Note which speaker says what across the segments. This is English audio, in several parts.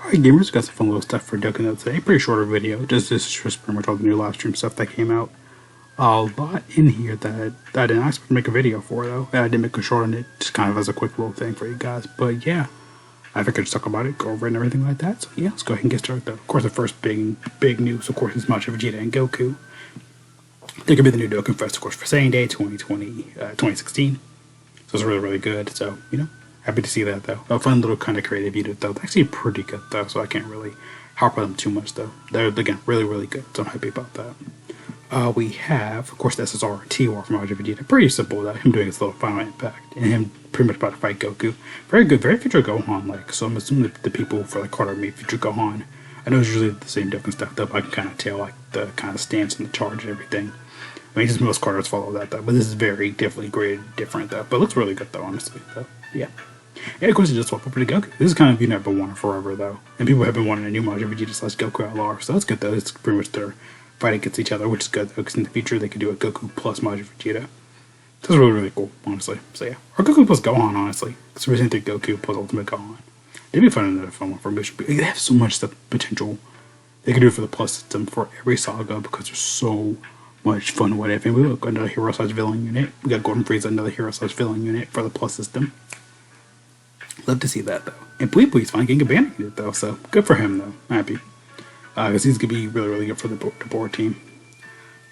Speaker 1: Alright gamers, got some fun little stuff for Dokkan today. Pretty shorter video, this is just pretty much all the new live stream stuff that came out. A lot in here that I didn't expect to make a video for though. I did make a short on it, just kind of as a quick little thing for you guys. But yeah, I figured just talk about it, go over it and everything like that. So yeah, let's go ahead and get started though. Of course the first big news, of course, is Majin Vegeta and Goku. They could be the new Dokkan Fest, of course, for Saiyan Day 2016. So it's really good. So, you know, happy to see that though. A fun little kind of creative video though. They're actually pretty good though, so I can't really harp on them too much though. They're again really good, so I'm happy about that. We have, of course, the SSR T-War from Majin Vegeta. Pretty simple though, him doing his little final impact and him pretty much about to fight Goku. Very good, very future Gohan like. So I'm assuming that the people for like Carter made future Gohan. I know it's usually the same Dokkan stuff though, but I can kind of tell like the kind of stance and the charge and everything. I mean, just most Carters follow that though, but this is very definitely graded different though. But it looks really good though, honestly though. Yeah. And of course, it just swapped over to Goku. This is kind of you never wanted forever though, and people have been wanting a new Majin Vegeta / Goku Outlaw, so that's good though. It's pretty much their fight against each other, which is good though, because in the future they could do a Goku plus Majin Vegeta. That's really cool, honestly. So yeah, or Goku plus Gohan, honestly. Because we're saying Goku plus Ultimate Gohan. It'd be fun another fun one for Mission. They have so much stuff potential they could do for the plus system for every saga because there's so much fun what if. And we got another hero slash villain unit. We got Golden Frieza, another hero slash villain unit for the plus system. Love to see that though. And Plee's finally getting abandoned though, so good for him though. I'm happy. Because he's gonna be really good for the board team.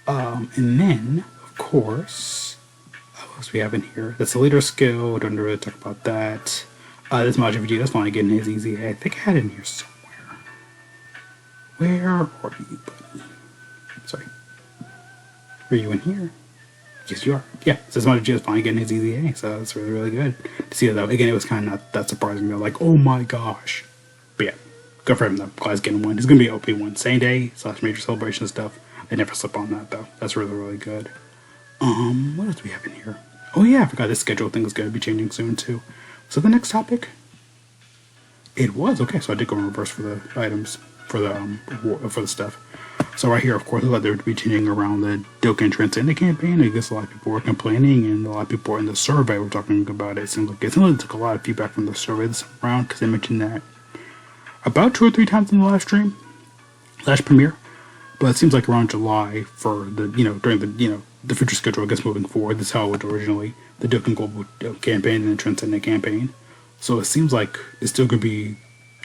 Speaker 1: And then, of course, what else we have in here? That's the leader skill. Don't really talk about that. This Majin Vegeta's finally getting his easy. I think I had it in here somewhere. Where are you, buddy? Sorry. Are you in here? Yes, you are. Yeah, so Majin Vegeta's finally getting his easy A, so that's really good to see it though. Again, it was kind of not that surprising though. Like, oh my gosh. But yeah, good for him though. Glad he's getting one. He's gonna be OP one. Same day / major celebration stuff. They never slip on that though. That's really good. What else do we have in here? Oh yeah, I forgot this schedule thing is gonna be changing soon too. So the next topic. It was okay. So I did go in reverse for the items for the stuff. So right here, of course, looks like they would be changing around the Dokkan Transcendent campaign. I guess a lot of people were complaining, and a lot of people in the survey were talking about it. It seems like it took a lot of feedback from the survey this round because they mentioned that about 2 or 3 times in the live stream, last premiere. But it seems like around July for the during the the future schedule. I guess moving forward, this is how it was originally the Dokkan Global campaign and the Transcendent campaign. So it seems like it's still gonna be.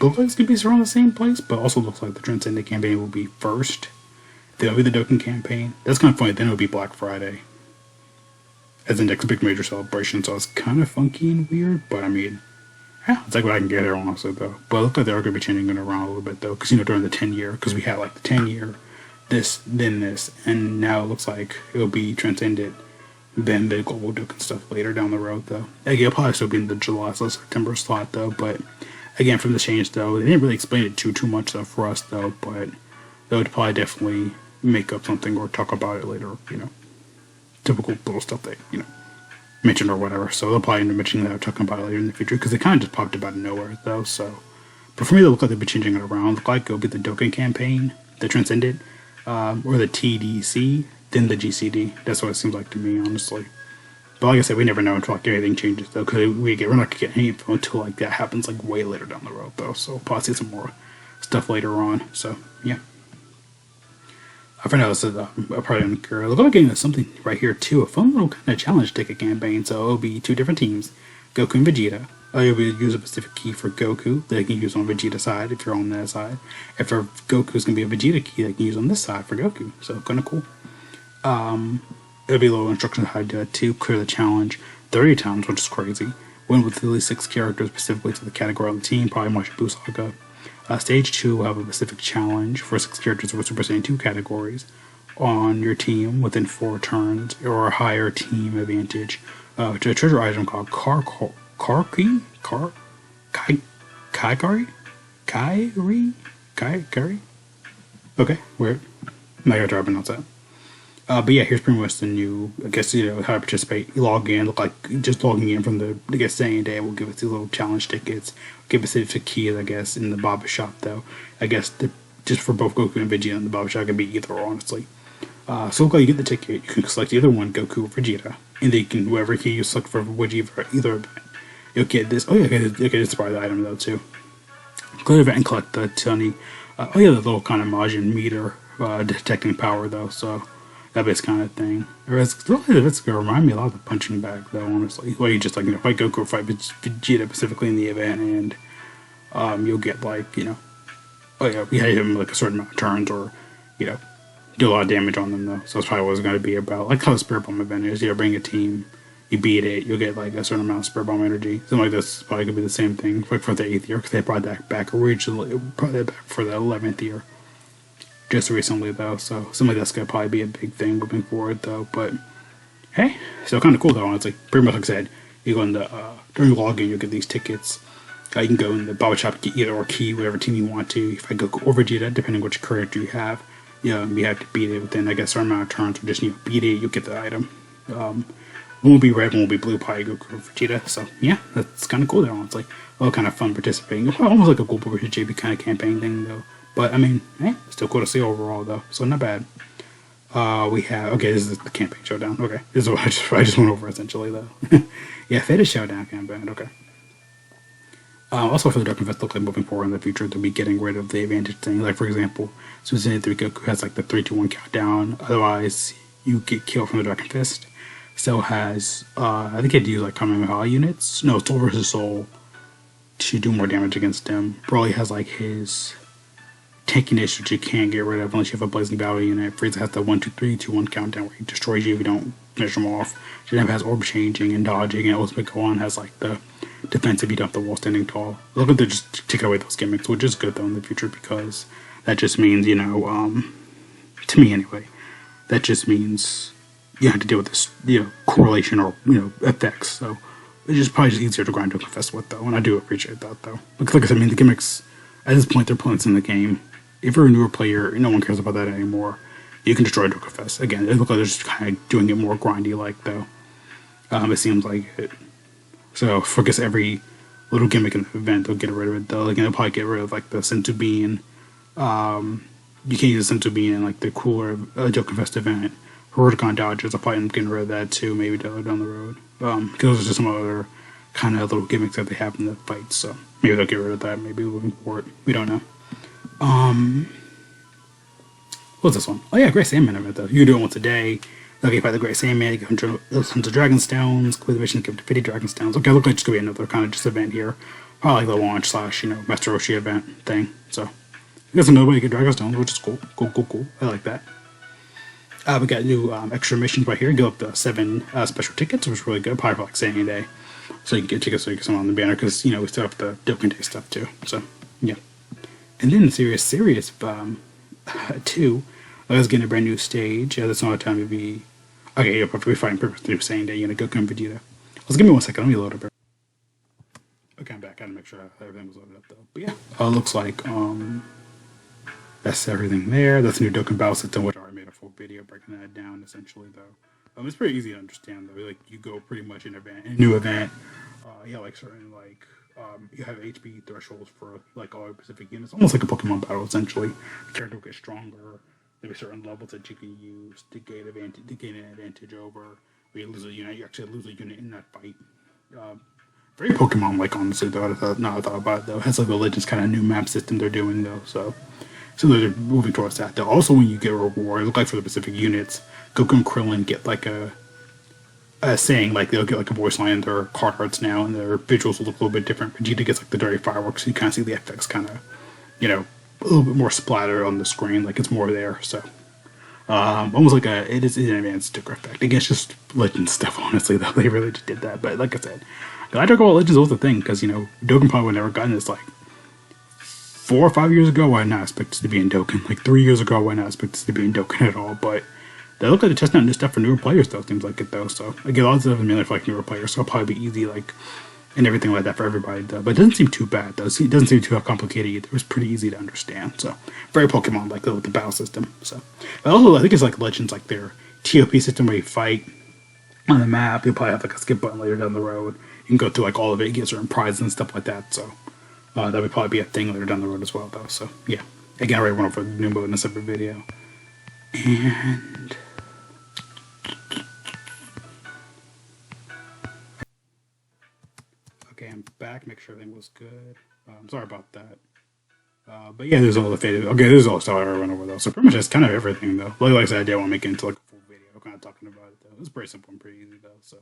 Speaker 1: Looks like it's gonna be around the same place, but also looks like the Transcendent campaign will be first. Then it'll be the Dokkan campaign. That's kind of funny. Then it'll be Black Friday as the next big major celebration. So it's kind of funky and weird, but I mean, yeah, it's like what I can get here honestly though. But it looks like they are gonna be changing it around a little bit though, because during the 10-year, because we had like the 10-year, this, then this, and now it looks like it'll be Transcendent, then the Global Dokkan stuff later down the road though. Again, it'll probably still be in the July / September slot though, but. Again, from the change though, they didn't really explain it too much though for us though, but they would probably definitely make up something or talk about it later, typical little stuff they, mentioned or whatever. So they'll probably end up mentioning that or talking about it later in the future because it kind of just popped up out of nowhere though. So, but for me, they look like they've been changing it around. Look like go get the Dokkan campaign, the Transcendent, or the TDC, then the GCD. That's what it seems like to me, honestly. But like I said, we never know until like anything changes though, because we're not gonna get any info until like that happens like way later down the road though. So we'll probably see some more stuff later on. So yeah. For now, this is probably unclear. Look like getting something right here too. A fun little kind of challenge ticket campaign. So it'll be 2 different teams, Goku and Vegeta. You'll be use a specific key for Goku that you can use on Vegeta's side if you're on that side. If for Goku's gonna be a Vegeta key that you can use on this side for Goku. So kind of cool. It'll be a little instruction on how to do it to clear the challenge 30 times, which is crazy. Win with at least 6 characters specifically to the category on the team, probably Majin Buu Saga. Stage 2 will have a specific challenge for 6 characters representing 2 categories on your team within 4 turns or a higher team advantage. To a treasure item called Kairi? Okay, weird. I'm not gonna try to pronounce that. But yeah, here's pretty much the new, I guess, how to participate. You log in, look like just logging in from the, I guess, Saiyan Day will give us these little challenge tickets, give us specific keys, I guess, in the Baba shop, though. I guess, just for both Goku and Vegeta in the Baba shop, it can be either, honestly. So look like you get the ticket, you can select either one, Goku or Vegeta, and then you can, whoever key you select for either event, you'll get this, oh yeah, okay, this is part of the item, though, too. Go to event and collect the Tony. Oh yeah, the little kind of margin meter detecting power though. So that base kind of thing. It's gonna remind me a lot of the punching bag though. Honestly, where you just like fight Goku or fight Vegeta specifically in the event, and you'll get like oh yeah, we hit him like a certain amount of turns, or do a lot of damage on them though. So that's probably what it's going to be about. Like how the Spirit Bomb event is. Bring a team, you beat it, you'll get like a certain amount of Spirit Bomb energy. Something like this is probably going to be the same thing like for the 8th year, because they brought that back originally, probably back for the 11th year. Just recently though, so something like that's going to probably be a big thing moving forward though. But hey, so kind of cool though. It's like pretty much like I said, you go in the during login, you'll get these tickets. You can go in the barber shop, get either or key whatever team you want to. If I go over Vegeta, depending on which character you have, you have to beat it within, I guess, a certain amount of turns, or just beat it, you'll get the item. One will be red, one will be blue, probably Goku or Vegeta. So yeah, that's kind of cool though. It's like all kind of fun participating. Almost like a Goku vs JB kind of campaign thing though. But I mean, hey, still cool to see overall though. So not bad. We have this is the campaign showdown. Okay, this is what I just went over essentially though. Yeah, Fate Showdown campaign. Okay. Also for the Dokkan Fest, look like moving forward in the future, they'll be getting rid of the advantage thing. Like for example, Susan 3 Goku has like the 3, 2, 1 countdown. Otherwise, you get killed from the Dokkan Fist. Still has I think it use like Kamehameha units. No, Soul versus Soul to do more damage against him. Broly has like his tankiness, which you can't get rid of unless you have a Blazing Battle unit. Frieza has the 1, 2, 3, 2, 1 countdown where he destroys you if you don't finish him off. Jiren has orb changing and dodging, and Ultimate Gohan has like the defensive, you don't have the wall standing tall. Look at they just take away those gimmicks, which is good though in the future, because that just means, to me anyway, that just means you have to deal with this, correlation or, effects. So it's just probably just easier to grind Dokkan Fest with though, and I do appreciate that though. Because like I said, the gimmicks, at this point, they're points in the game. If you're a newer player, no one cares about that anymore. You can destroy Dokkan Fest. Again, it looks like they're just kind of doing it more grindy like though. It seems like it. So for I guess every little gimmick in the event, they'll get rid of it though. Like, they'll probably get rid of like the Senzu Bean. You can't use the Senzu Bean in like the cooler Dokkan Fest event. Huracan Dodgers, I'll probably end up getting rid of that too, maybe down the road. Because those are just some other kind of little gimmicks that they have in the fights. So maybe they'll get rid of that, maybe moving forward. We don't know. What's this one? Oh yeah, Great Sandman event though. You can do it once a day. Okay, fight the Great Sandman, you get 100 Dragon Stones, complete the mission, give 50 Dragon Stones. Okay, look like it's gonna be another kind of just event here. Probably like the launch / Master Roshi event thing. So I guess another way to get Dragon Stones, which is cool. Cool. I like that. We got new extra missions right here. Go up to 7 special tickets, which is really good. Probably for like Sandy Day. So you can get tickets so you can send on the banner, because we still have the Dokkan Day stuff too. So yeah. And then Serious 2. Let's get a brand new stage. Yeah, that's not a time to be. Okay, you're probably fighting purpose through saying that you're gonna Goku and Vegeta. Let's give me 1 second. Let me load up. Okay, I'm back. I gotta make sure everything was loaded up though. But yeah, looks like that's everything there. That's the new DragonBallZ system, which I already made a full video breaking that down essentially though. It's pretty easy to understand though. Like, you go pretty much in a new event. Like certain you have HP thresholds for like all specific units, almost like a Pokemon battle essentially. The character will get stronger. There'll be certain levels that you can use to gain an advantage over. When you lose a unit, you actually lose a unit in that fight. Very Pokemon like, honestly though. I thought about it though. It has like the Legends kind of new map system they're doing though. So they're moving towards that though. Also, when you get a reward, it looks like for the specific units, Goku and Krillin get like a saying, like they'll get like a voice line in their card arts now, and their visuals will look a little bit different. Vegeta gets like the dirty fireworks, so you kind of see the effects kind of, a little bit more splatter on the screen, like it's more there. So almost like it is an advanced sticker effect. I guess just Legends stuff, honestly though. They really just did that. But like I said, I Dragon Ball Legends was the thing, because Dokkan probably would never gotten this like 4 or 5 years ago. I did not expect this to be in Dokkan. Like 3 years ago, I did not expect this to be in Dokkan at all. But they look like they're testing out new stuff for newer players though. Seems like it though. So again, a lot of stuff is mainly for like newer players, so it'll probably be easy and everything like that for everybody though. But it doesn't seem too bad though. It doesn't seem too complicated either. It was pretty easy to understand. So very Pokemon like though, with the battle system. So but also I think it's like Legends, like their TOP system where you fight on the map. You'll probably have like a skip button later down the road. You can go through like all of it, get certain prizes and stuff like that. So that would probably be a thing later down the road as well though. So yeah. Again, I already went over the new mode in a separate video. And okay, I'm back. Make sure everything was good. Sorry about that. But yeah, there's all the faded. Okay, this is all stuff I ever went over though. So pretty much that's kind of everything though. Like I said, I didn't want to make it into like a full video, kind of talking about it though. It's pretty simple and pretty easy though. So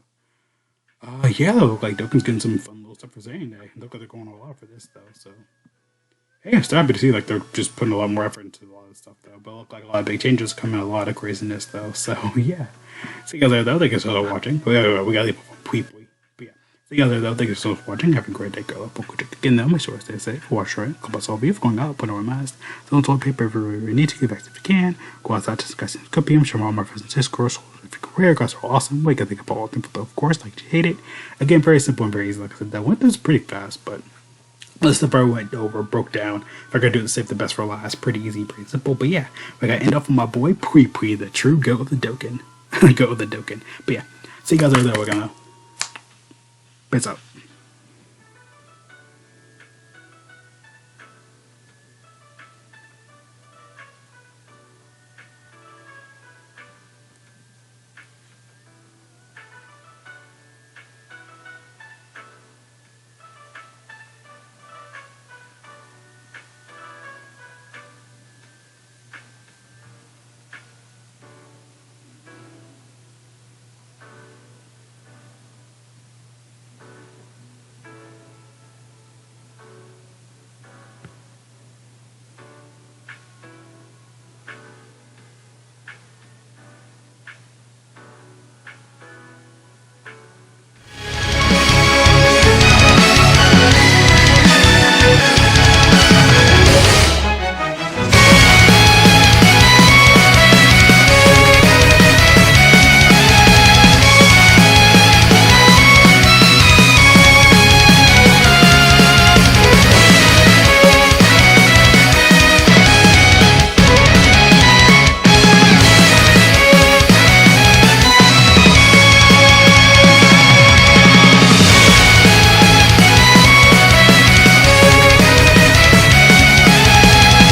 Speaker 1: yeah, though, look like Dokkan's getting some fun little stuff for Zane Day. Look like they're going all out for this though. So hey, I'm still happy to see like they're just putting a lot more effort into a lot of stuff though. But look like a lot of big changes coming, a lot of craziness though. So yeah, see you guys later though. Thank you so much for watching. We gotta leave a tweet. But yeah, see you guys later though. Thank you so much for watching. Have a great day, girl. Again though, make sure to stay safe. Wash right. Club us all. Be going out. Put on a mask. Don't toilet paper everywhere we need to. Get back if you can. Go outside to discuss it. Could be. I'm sure all my friends and Discord. If you can wear, guys are awesome. Wake up, think about all things though. Of course, like you hate it. Again, very simple and very easy. Like I said, that went through pretty fast, but. The stuff I went over, broke down. If I gotta do the save the best for last, pretty easy, pretty simple. But yeah, we gotta end off with my boy Pre, the true goat of the Dokkan. Goat of the Dokkan. But yeah, see you guys over there. We're gonna peace out.